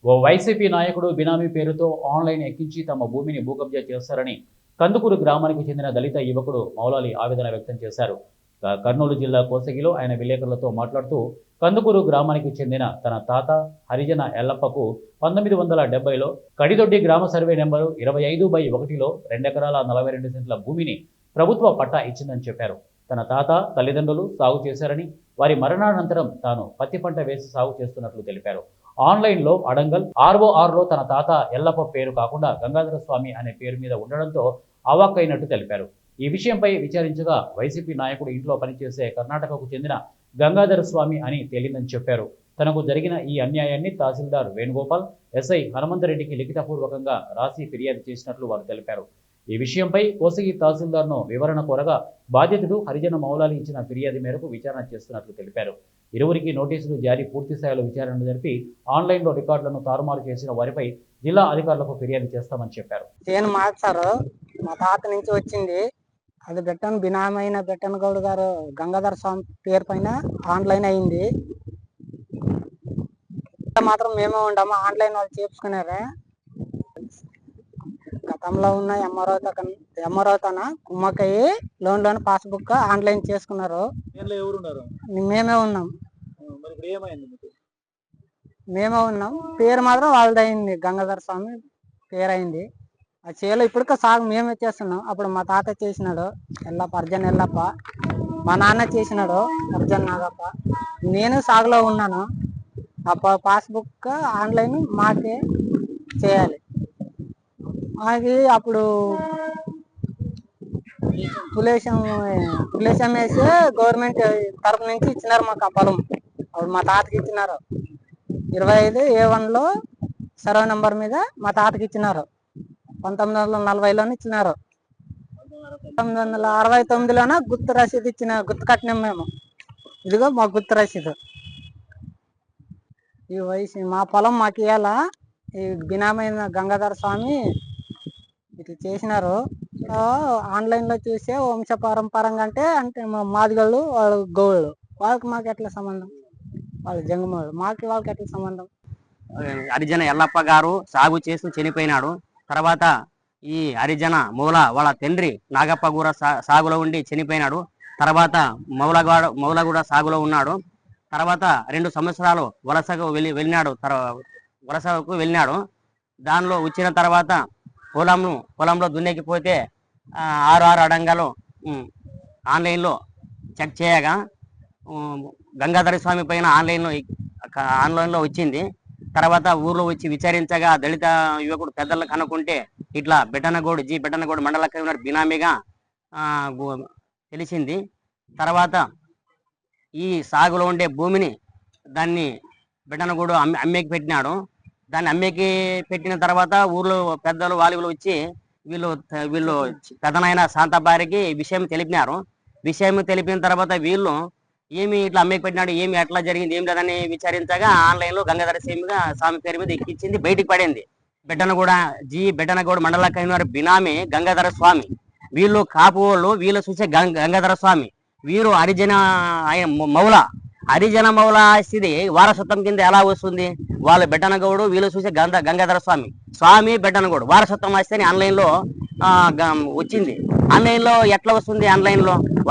ఓ YCP నాయకుడు బినామీ పేరుతో online ఎక్కించి తమ భూమిని భూకబ్జా చేస్తారని కందుకూరు గ్రామానికి చెందిన దళిత యువకుడు మౌలాలి ఆవేదన వ్యక్తం చేశారు. కర్నూలు జిల్లా కోసగిలో ఆయన విలేకరులతో మాట్లాడుతూ కందుకూరు గ్రామానికి చెందిన తన తాత హరిజన ఎల్లప్పకు 1970లో కడిదొడ్డి గ్రామ సర్వే నెంబరు 25/1లో 2 ఎకరాల 42 సెంట్ల భూమిని ప్రభుత్వ పట్టా ఇచ్చిందని చెప్పారు. తన తాత తల్లిదండ్రులు సాగు చేశారని, వారి మరణానంతరం తాను పత్తి పంట వేసి సాగు చేస్తున్నట్లు తెలిపారు. ఆన్లైన్లో అడంగల్ RORలో తన తాత ఎల్లప్ప పేరు కాకుండా గంగాధర స్వామి అనే పేరు మీద ఉండడంతో అవాక్కైనట్టు తెలిపారు. ఈ విషయంపై విచారించగా వైసీపీ నాయకుడు ఇంట్లో పనిచేసే కర్ణాటకకు చెందిన గంగాధర స్వామి అని తేలిందని చెప్పారు. తనకు జరిగిన ఈ అన్యాయాన్ని తహసీల్దార్ వేణుగోపాల్, ఎస్ఐ హనుమంతరెడ్డికి లిఖితపూర్వకంగా రాసి ఫిర్యాదు చేసినట్లు వారు తెలిపారు. ఈ విషయంపై కోసగి తహసీల్దార్ను వివరణ కోరగా బాధితుడు హరిజన మౌలాలి ఇచ్చిన ఫిర్యాదు మేరకు విచారణ చేస్తున్నట్లు తెలిపారు. ఇరువురికి నోటీసులు జారీ, పూర్తి స్థాయిలో విచారణ జరిపి ఆన్లైన్లో రికార్డులను తారుమారు చేసిన వారిపై జిల్లా అధికారులకు ఫిర్యాదు చేస్తామని చెప్పారు. మా తాత నుంచి వచ్చింది అది బినామైన బెట్టన్ గౌడ్ గారు గంగాధర స్వామి పేరు పైన ఆన్లైన్ అయింది. మాత్రం మేమే ఉండము, ఆన్లైన్ వాళ్ళు చేసుకున్నారా. గతంలో ఉన్న ఎంఆర్ఓ తన కుమ్మకయ్యి లోన్ పాస్బుక్ ఆన్లైన్ చేసుకున్నారు. మేమే ఉన్నాం పేరు మాత్రం వాళ్ళది అయింది, గంగాధర స్వామి పేరు అయింది. ఆ చేలో ఇప్పటికే సాగు మేమే చేస్తున్నాం. అప్పుడు మా తాత చేసినాడు అర్జన్ ఎల్లప్ప, మా నాన్న చేసినాడు అర్జన్ నాగప్ప, నేను సాగులో ఉన్నాను. ఆ పాస్బుక్ ఆన్లైన్ మాకే చేయాలి. అది అప్పుడు తులేశం వేసి గవర్నమెంట్ తరఫు నుంచి ఇచ్చినారు మాకు ఆ పొలం. అప్పుడు మా తాతకి ఇచ్చినారు 25A1లో సర్వే నెంబర్ మీద మా తాతకి ఇచ్చినారు. 1940లోనే ఇచ్చినారు. 1969లోన గుర్తు రసీదు గుర్తు కట్టినాం మేము. ఇదిగో మా గుర్తు రసీదు. ఈ వయసు మా పొలం మాకు ఇవ్వాలా. ఈ బినామైన గంగాధర స్వామి ఇట్లా చేసినారు. ఆన్లైన్లో చూసే వంశ పారంపరంగా అంటే మా మాదిగళ్ళు, వాళ్ళు గౌళ్ళు, వాళ్ళకి మాకు ఎట్లా సంబంధం? వాళ్ళు జంగమోళ్ళు, వాళ్ళకి ఎట్లా సంబంధం? హరిజన ఎల్లప్ప గారు సాగు చేస్తూ చనిపోయినాడు. తర్వాత ఈ హరిజన మూల వాళ్ళ తండ్రి నాగప్ప కూడా సాగులో ఉండి చనిపోయినాడు. తర్వాత మౌల కూడా సాగులో ఉన్నాడు. తర్వాత 2 సంవత్సరాలు వలసకు వెళ్ళినాడు. దానిలో వచ్చిన తర్వాత పొలంలో దున్నేకిపోతే 6 అడంగాలు ఆన్లైన్లో చెక్ చేయగా గంగాధర స్వామి పైన ఆన్లైన్లో వచ్చింది. తర్వాత ఊర్లో వచ్చి విచారించగా దళిత యువకుడు పెద్దలు కనుక్కుంటే ఇట్లా బెట్టనగోడు మండల కన్వీనర్ బినామీగా తెలిసింది. తర్వాత ఈ సాగులో ఉండే భూమిని దాన్ని బెట్టనగోడు అమ్మేకి పెట్టినాడు. దాన్ని అమ్మేకి పెట్టిన తర్వాత ఊర్లో పెద్దలు వాళ్ళు వచ్చి వీళ్ళు పెద్దనైన శాంతబారికి విషయం తెలిపినారు. విషయం తెలిపిన తర్వాత వీళ్ళు ఏమి ఇట్లా అమ్మేకి పెట్టినాడు, ఏమి ఎట్లా జరిగింది, ఏం లేదని విచారించగా ఆన్లైన్లో గంగాధర స్వామి పేరు మీద ఎక్కించింది, బయటికి పడింది. బెట్టనగౌడ్ మండల కన్వీనర్ బినామీ గంగాధర స్వామి, వీళ్ళు కాపు వాళ్ళు, వీళ్ళు చూసే గంగాధర స్వామి, వీరు హరిజన మౌల ఆస్తిది వారసత్వం కింద ఎలా వస్తుంది? వాళ్ళు బెట్టనగౌడు, వీళ్ళు చూసే గంగాధర స్వామి బెట్టనగౌడు వారసత్వం ఆస్తి అని ఆన్లైన్లో వచ్చింది. ఆన్లైన్లో ఎట్లా వస్తుంది? ఆన్లైన్లో